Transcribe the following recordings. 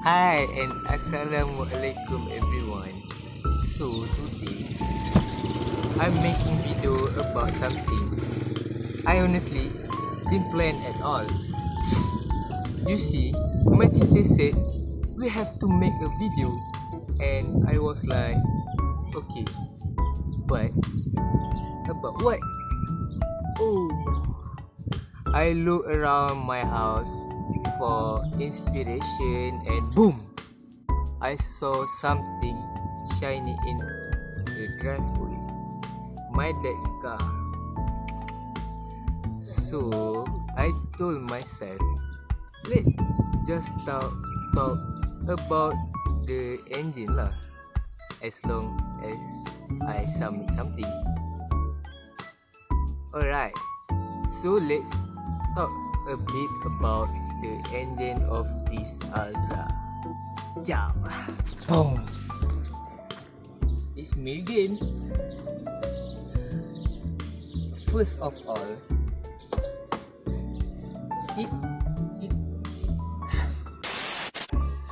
Hi and assalamualaikum everyone. So today I'm making video about something I honestly didn't plan at all. You see, my teacher said we have to make a video and I was like, okay, but about what? Oh, I look around my house for inspiration and boom, I saw something shiny in the driveway. My dad's car. So I told myself, let's just talk about the engine lah, as long as I submit something. Alright, so let's talk a bit about the engine of this Alza. Jam. Boom. It's me again. First of all,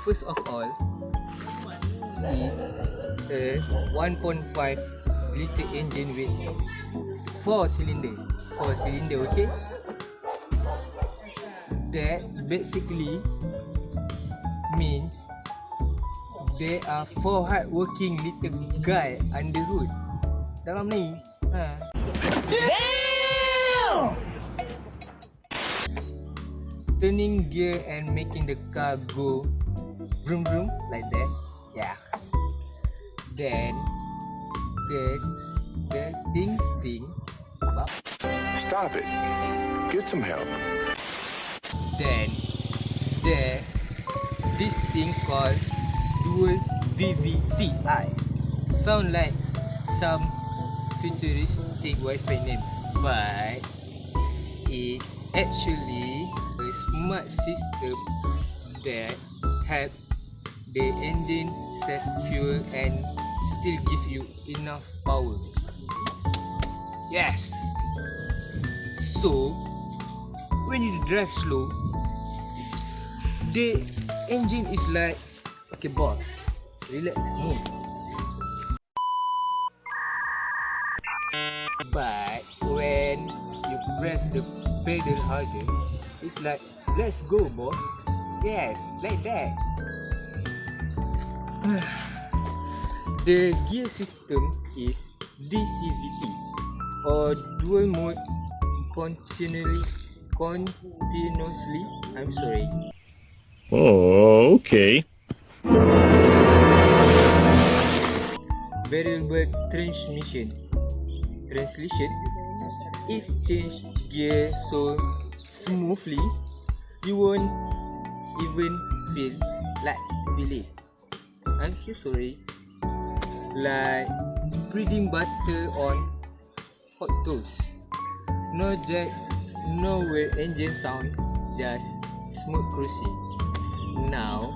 it's a 1.5 liter engine with 4 cylinder. Okay? That basically means there are 4 hardworking little guy on the road. Dalam ni. Damn! Turning gear and making the car go vroom vroom like that. Yeah. Then that's the thing about. Stop it. Get some help. Then there this thing called Dual VVT-i. Sound like some futuristic Wi-Fi name, but it's actually a smart system that help the engine save fuel and still give you enough power. Yes. So when you drive slow, the engine is like, okay boss, relax, move. But when you press the pedal harder, it's like, let's go boss. Yes, like that. The gear system is DCVT or dual mode continuously. I'm sorry. Oh, okay. Variable transmission. Translation is change gear so smoothly you won't even feel it. I'm so sorry. Like spreading butter on hot toast. No jack, no weird engine sound, just smooth cruising. Now,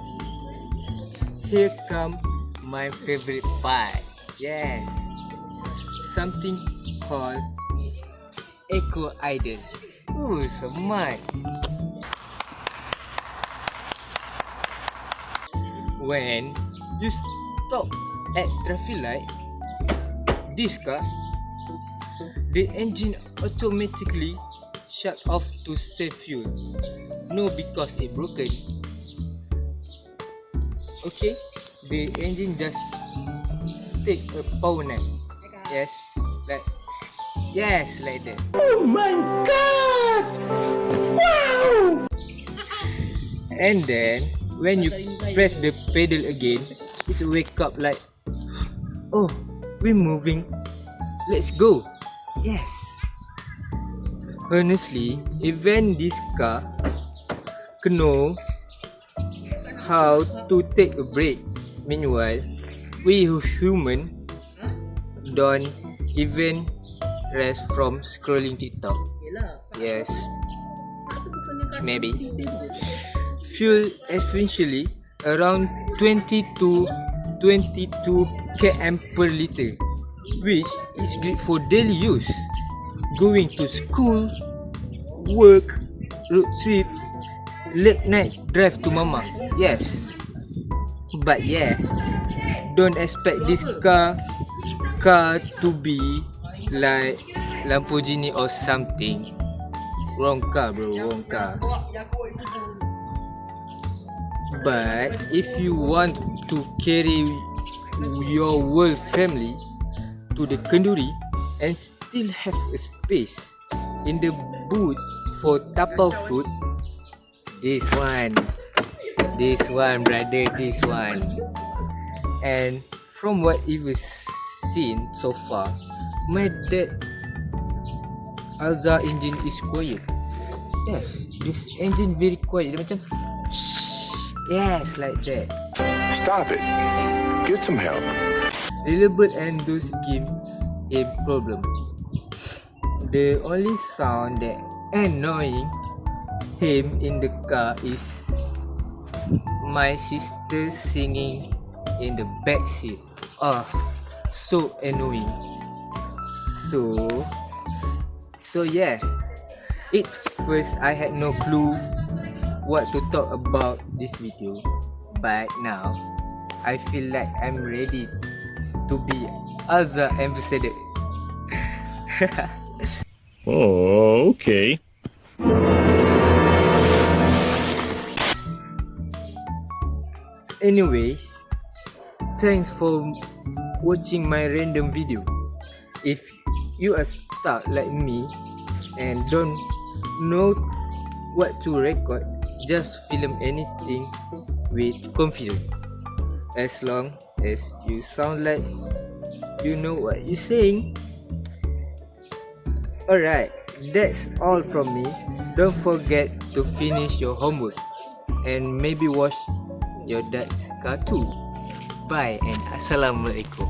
here come my favorite part. Yes, something called Eco Idle. Oh, smart. When you stop at traffic light, this car, the engine automatically shut off to save fuel. No, because it broken. Okay, the engine just take a power nap. Yes, like that. Oh my god! Wow! And then when you press the pedal again, it wake up like, oh, we're moving. Let's go. Yes. Honestly, even this car can know how to take a break. Meanwhile, we human don't even rest from scrolling TikTok. Yes, maybe. Fuel efficiently around 20 to 22 km per liter, which is great for daily use. Going to school, work, road trip, late night drive to mama. Yes. But yeah, don't expect this car to be like Lamborghini or something. Wrong car, bro, wrong car. But if you want to carry your whole family to the kenduri and still have a space in the boot for tapau food, this one brother, this one. And from what you've seen so far, my dad Alza engine is quiet. Yes, this engine very quiet. Dia macam shh, yes, like that. Stop it. Get some help. Reliable and those give a problem. The only sound that annoying him in the car is my sister singing in the back seat. So annoying. So yeah. At first I had no clue what to talk about this video, but now I feel like I'm ready to be Alza ambassador. Oh, okay. Anyways, thanks for watching my random video. If you are stuck like me and don't know what to record, just film anything with confidence. As long as you sound like you know what you're saying. Alright, that's all from me. Don't forget to finish your homework and maybe watch your dad's car too. Bye and assalamualaikum.